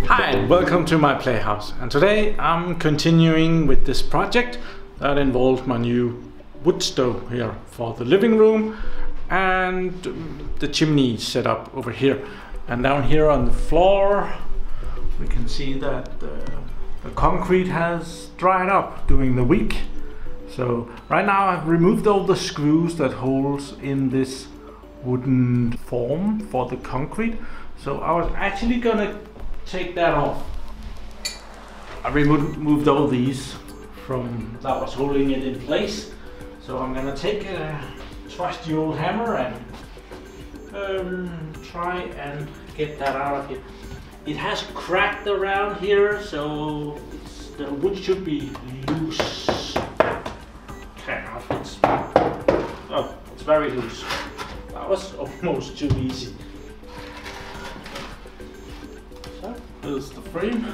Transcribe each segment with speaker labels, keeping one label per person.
Speaker 1: Hi, welcome to my playhouse, and today I'm continuing with this project that involves my new wood stove here for the living room and the chimney set up over here. And down here on the floor we can see that the concrete has dried up during the week. So right now I've removed all the screws that holds in this wooden form for the concrete. So I was actually gonna take that off. I removed all these from that was holding it in place. So I'm gonna take a trusty old hammer and try and get that out of here. It has cracked around here, so the wood should be loose. Kind of. It's very loose. That was almost too easy. So there's the frame.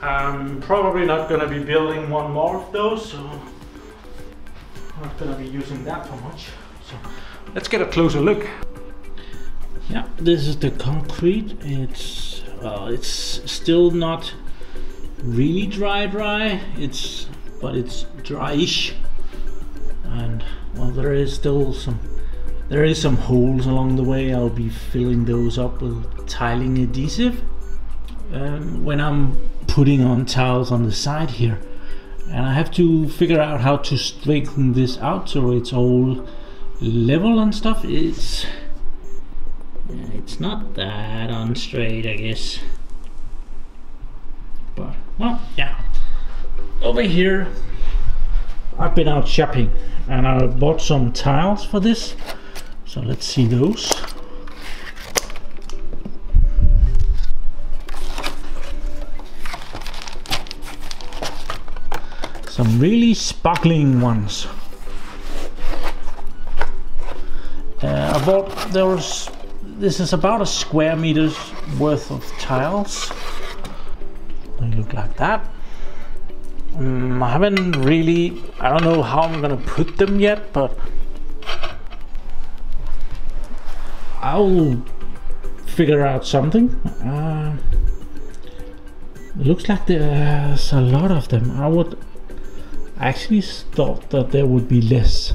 Speaker 1: I'm probably not going to be building one more of those, so I'm not going to be using that for much. So let's get a closer look. Yeah, this is the concrete. It's still not really dry. But it's dryish, and well, there is some holes along the way. I'll be filling those up with tiling adhesive when I'm putting on tiles on the side here, and I have to figure out how to straighten this out so it's all level and stuff. It's not that unstraight, I guess, but well, yeah. Over here I've been out shopping and I bought some tiles for this, so let's see those. Some really sparkling ones. I bought those. This is about a square meter's worth of tiles. They look like that. I haven't really, I don't know how I'm gonna put them yet, but I'll figure out something. It looks like there's a lot of them. I would actually thought that there would be less.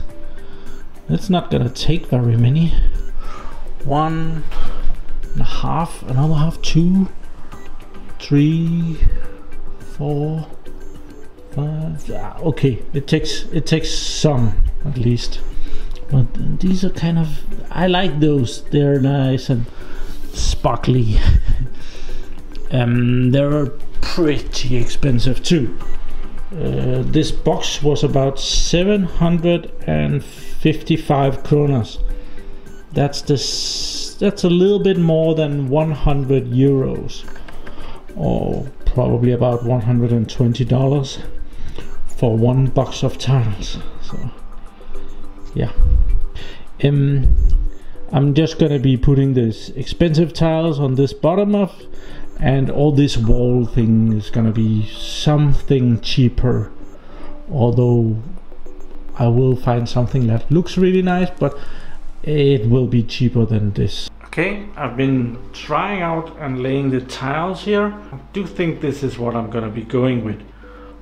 Speaker 1: It's not gonna take very many. 1.5, another half, 2, 3, 4, 5. Okay, it takes some at least. But these are kind of, I like those. They're nice and sparkly. They're pretty expensive too. This box was about 755 kronas. That's a little bit more than 100 euros, or probably about $120 for one box of tiles. So yeah, I'm just gonna be putting this expensive tiles on this bottom of, and all this wall thing is gonna be something cheaper, although I will find something that looks really nice, but it will be cheaper than this. Okay, I've been trying out and laying the tiles here. I do think this is what I'm gonna be going with,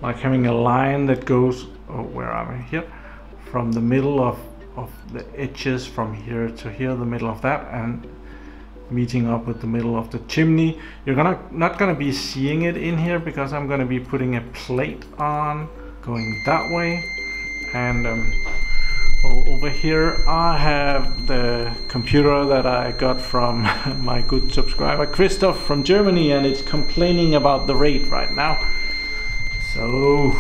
Speaker 1: like having a line that goes, oh, where am I here, from the middle of the edges from here to here, the middle of that, and meeting up with the middle of the chimney. You're not gonna be seeing it in here because I'm gonna be putting a plate on going that way, and well, over here I have the computer that I got from my good subscriber Christoph from Germany, and it's complaining about the rate right now. So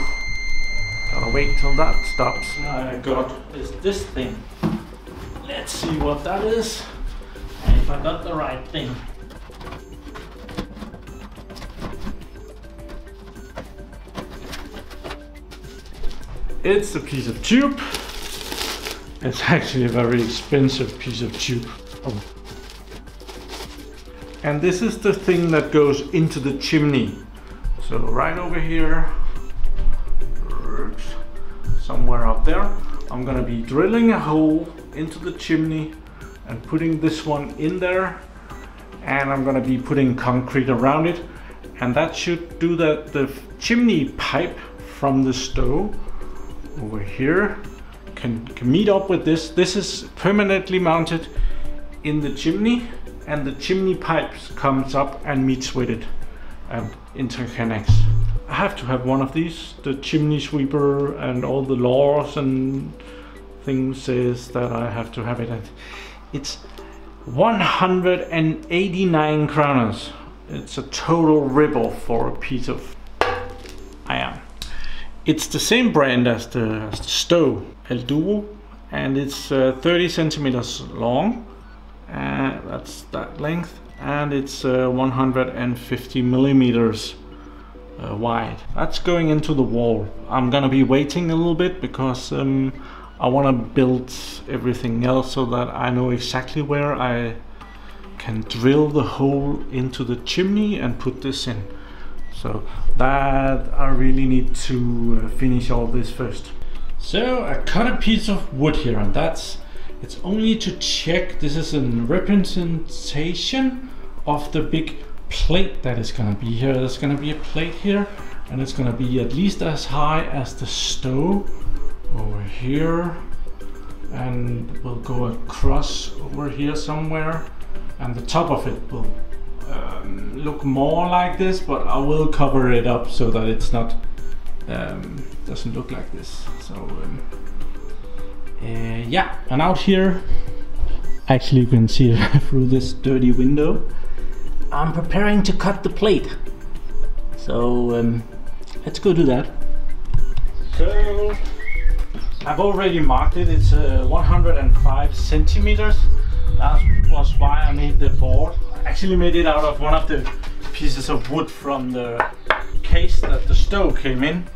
Speaker 1: gotta wait till that stops. I got this thing. Let's see what that is, and if I got the right thing. It's a piece of tube. It's actually a very expensive piece of tube. Oh. And this is the thing that goes into the chimney. So right over here, somewhere up there, I'm gonna be drilling a hole into the chimney and putting this one in there, and I'm gonna be putting concrete around it, and that should do that. The chimney pipe from the stove over here can meet up with this. This is permanently mounted in the chimney, and the chimney pipes comes up and meets with it and interconnects. I have to have one of these. The chimney sweeper and all the laws and things says that I have to have it. And it's 189 kroners. It's a total rip-off for a piece of iron. It's the same brand as the stove, El Duo, and it's 30 centimeters long. That's that length, and it's 150 millimeters wide. That's going into the wall. I'm gonna be waiting a little bit because I want to build everything else so that I know exactly where I can drill the hole into the chimney and put this in. So that I really need to finish all this first. So I cut a piece of wood here, and it's only to check. This is a representation of the big plate that is gonna be here. There's gonna be a plate here, and it's gonna be at least as high as the stove over here, and we'll go across over here somewhere, and the top of it will look more like this, but I will cover it up so that it's not doesn't look like this. So yeah, and out here actually you can see it through this dirty window. I'm preparing to cut the plate, so let's go do that. So I've already marked it. It's 105 centimeters. That was why I made the board. I actually made it out of one of the pieces of wood from the case that the stove came in,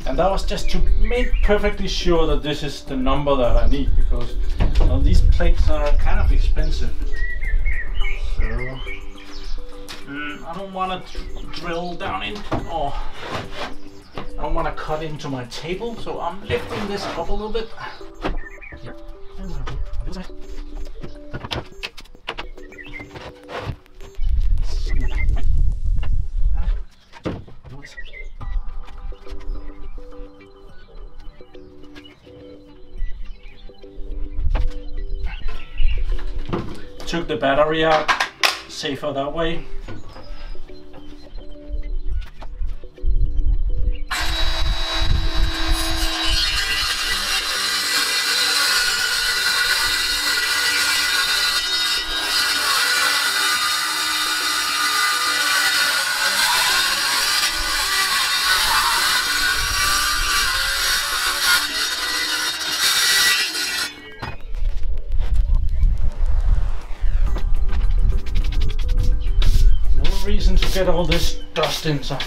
Speaker 1: and that was just to make perfectly sure that this is the number that I need, because you know, these plates are kind of expensive. So I don't want to drill down in, or I don't want to cut into my table, so I'm lifting this up a little bit. Here. Took the battery out, safer that way. Reason to get all this dust inside.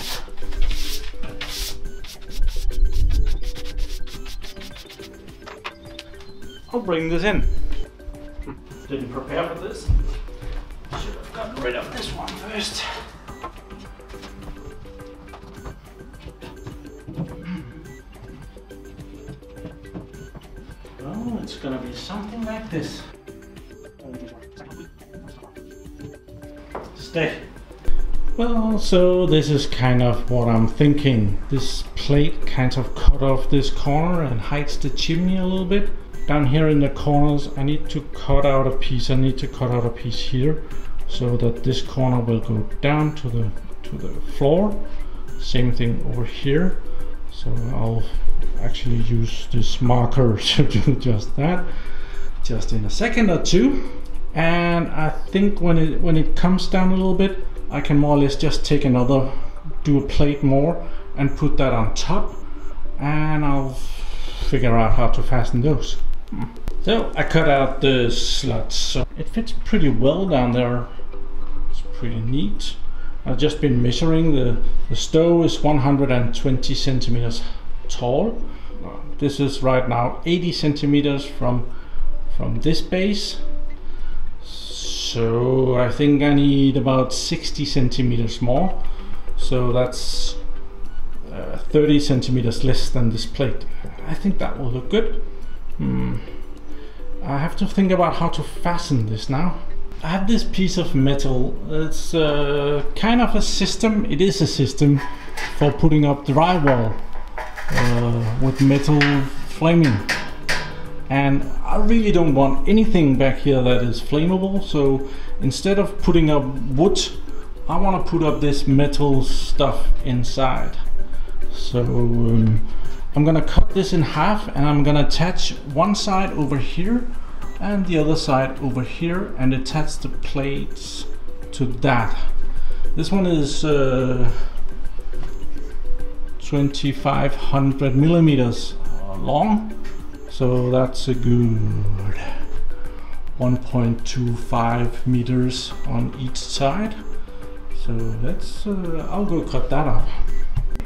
Speaker 1: I'll bring this in. Didn't prepare for this. Should have gotten rid of this one first. Oh, it's gonna be something like this. Stay. Well, so this is kind of what I'm thinking. This plate kind of cut off this corner and hides the chimney a little bit. Down here in the corners I need to cut out a piece. I need to cut out a piece here so that this corner will go down to the floor. Same thing over here. So I'll actually use this marker to do just that, just in a second or two. And I think when it comes down a little bit, I can more or less just take do a plate more and put that on top, and I'll figure out how to fasten those. So I cut out the slots, so it fits pretty well down there. It's pretty neat. I've just been measuring. The stove is 120 centimeters tall. This is right now 80 centimeters from this base. So I think I need about 60 centimeters more. So that's 30 centimeters less than this plate. I think that will look good. I have to think about how to fasten this now. I have this piece of metal. It's kind of a system. It is a system for putting up drywall with metal framing. And I really don't want anything back here that is flammable. So instead of putting up wood, I want to put up this metal stuff inside. So I'm gonna cut this in half, and I'm gonna attach one side over here and the other side over here, and attach the plates to that. This one is 2500 millimeters long, so that's a good 1.25 meters on each side. So let's I'll go cut that up.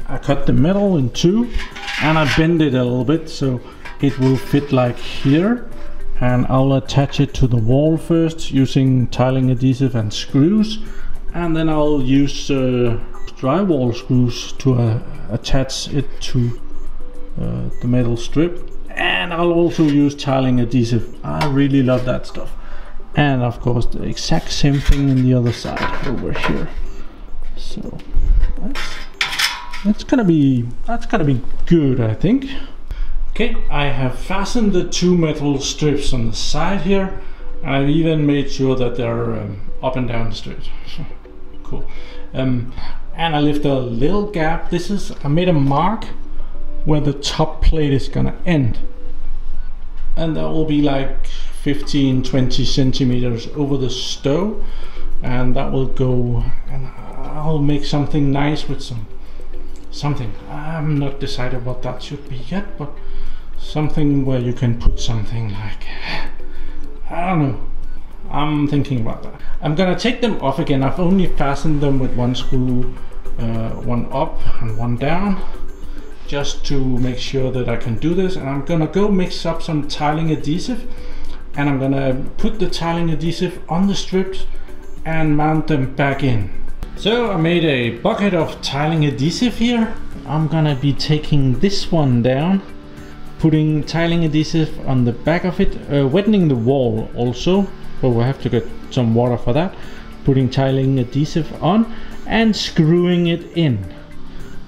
Speaker 1: I cut the metal in two and I bend it a little bit so it will fit like here, and I'll attach it to the wall first using tiling adhesive and screws, and then I'll use drywall screws to attach it to the metal strip, and I'll also use tiling adhesive. I really love that stuff. And of course the exact same thing in the other side over here. So that's gonna be good, I think. Okay, I have fastened the two metal strips on the side here. I've even made sure that they're up and down straight. Cool. And I left a little gap. I made a mark where the top plate is gonna end, and that will be like 15-20 centimeters over the stove, and that will go, and I'll make something nice with something. I'm not decided what that should be yet, but something where you can put something like, I don't know, I'm thinking about that. I'm gonna take them off again. I've only fastened them with one screw, one up and one down, just to make sure that I can do this. And I'm gonna go mix up some tiling adhesive, and I'm gonna put the tiling adhesive on the strips and mount them back in. So I made a bucket of tiling adhesive here. I'm gonna be taking this one down, putting tiling adhesive on the back of it, wettening the wall also, but we'll have to get some water for that, putting tiling adhesive on and screwing it in.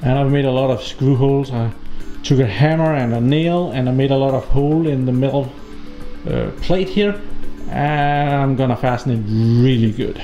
Speaker 1: And I've made a lot of screw holes. I took a hammer and a nail and I made a lot of hole in the metal plate here, and I'm gonna fasten it really good.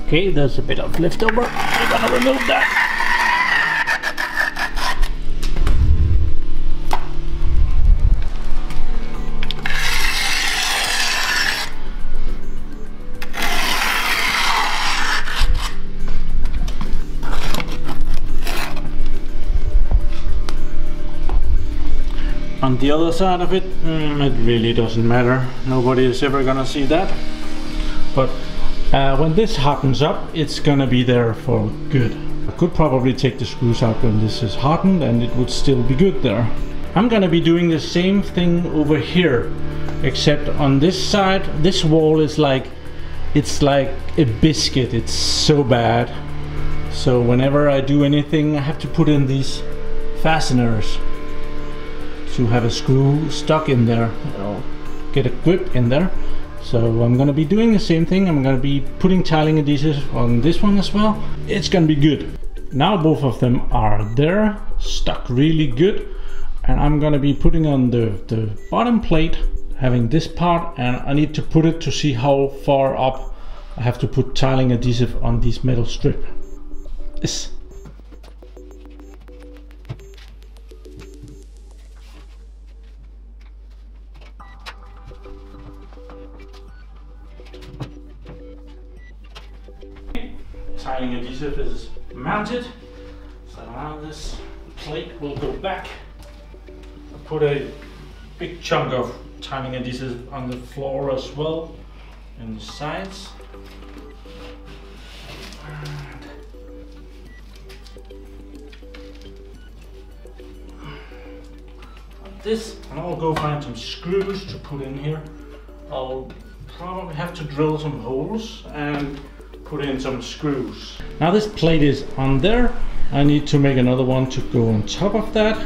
Speaker 1: Okay, there's a bit of leftover. I'm gonna remove that. On the other side of it, it really doesn't matter. Nobody is ever gonna see that. But when this hardens up, it's gonna be there for good. I could probably take the screws out when this is hardened and it would still be good there. I'm gonna be doing the same thing over here, except on this side, this wall is like, it's like a biscuit. It's so bad. So whenever I do anything, I have to put in these fasteners to have a screw stuck in there, or get a grip in there. So I'm gonna be doing the same thing. I'm gonna be putting tiling adhesive on this one as well. It's gonna be good. Now both of them are there, stuck really good. And I'm gonna be putting on the bottom plate, having this part, and I need to put it to see how far up I have to put tiling adhesive on this metal strip. Yes. Tiling adhesive is mounted, so now this plate will go back. I put a big chunk of tiling adhesive on the floor as well, and the sides. Like this, and I'll go find some screws to put in here. I'll probably have to drill some holes and put in some screws. Now this plate is on there. I need to make another one to go on top of that.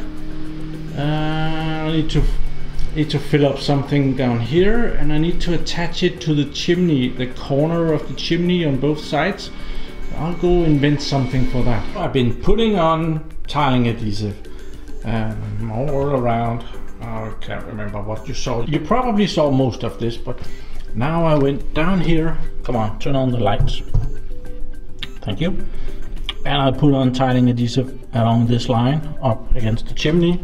Speaker 1: I need to fill up something down here, and I need to attach it to the chimney, the corner of the chimney on both sides. I'll go invent something for that. I've been putting on tiling adhesive all around. I can't remember what you saw. You probably saw most of this, but now I went down here. Come on, turn on the lights. Thank you. And I put on tiling adhesive along this line up against the chimney.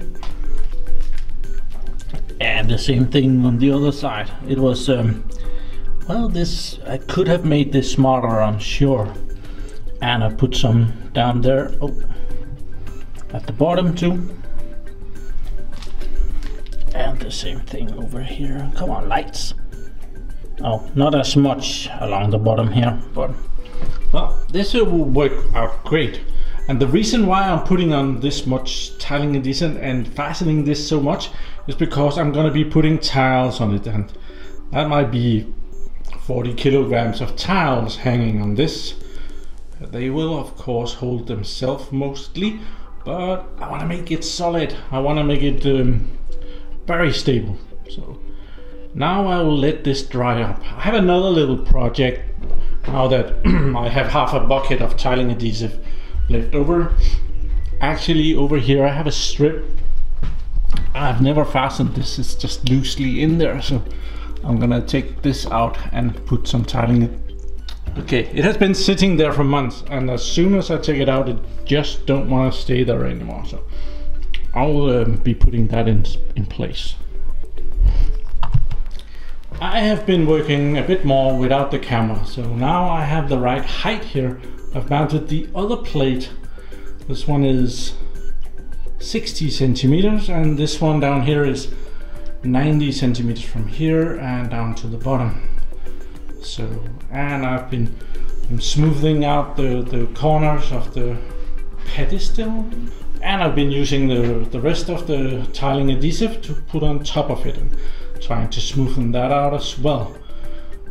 Speaker 1: And the same thing on the other side. It was, well, this, I could have made this smarter, I'm sure. And I put some down there, oh, at the bottom too. And the same thing over here. Come on, lights. Oh, not as much along the bottom here, but well, this will work out great. And the reason why I'm putting on this much tiling adhesive and fastening this so much is because I'm gonna be putting tiles on it, and that might be 40 kilograms of tiles hanging on this. They will of course hold themselves mostly, but I want to make it solid. I want to make it very stable. So now I will let this dry up. I have another little project now that I have half a bucket of tiling adhesive left over. Actually, over here I have a strip. I've never fastened this, it's just loosely in there, so I'm gonna take this out and put some tiling. Okay, it has been sitting there for months, and as soon as I take it out, it just don't want to stay there anymore. So I'll be putting that in place. I have been working a bit more without the camera, so now I have the right height here. I've mounted the other plate. This one is 60 centimeters, and this one down here is 90 centimeters from here and down to the bottom. So, and I'm smoothing out the corners of the pedestal, and I've been using the rest of the tiling adhesive to put on top of it and trying to smoothen that out as well.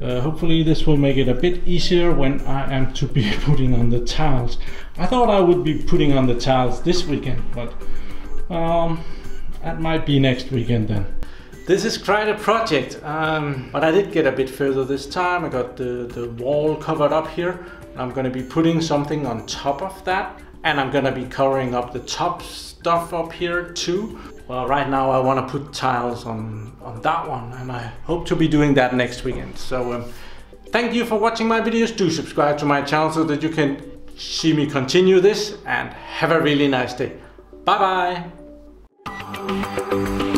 Speaker 1: Hopefully this will make it a bit easier when I am to be putting on the tiles. I thought I would be putting on the tiles this weekend, but that might be next weekend then. This is quite a project, but I did get a bit further this time. I got the wall covered up here. I'm going to be putting something on top of that, and I'm going to be covering up the top stuff up here too. Well, right now I want to put tiles on that one, and I hope to be doing that next weekend. So thank you for watching my videos. Do subscribe to my channel so that you can see me continue this, and have a really nice day. Bye bye.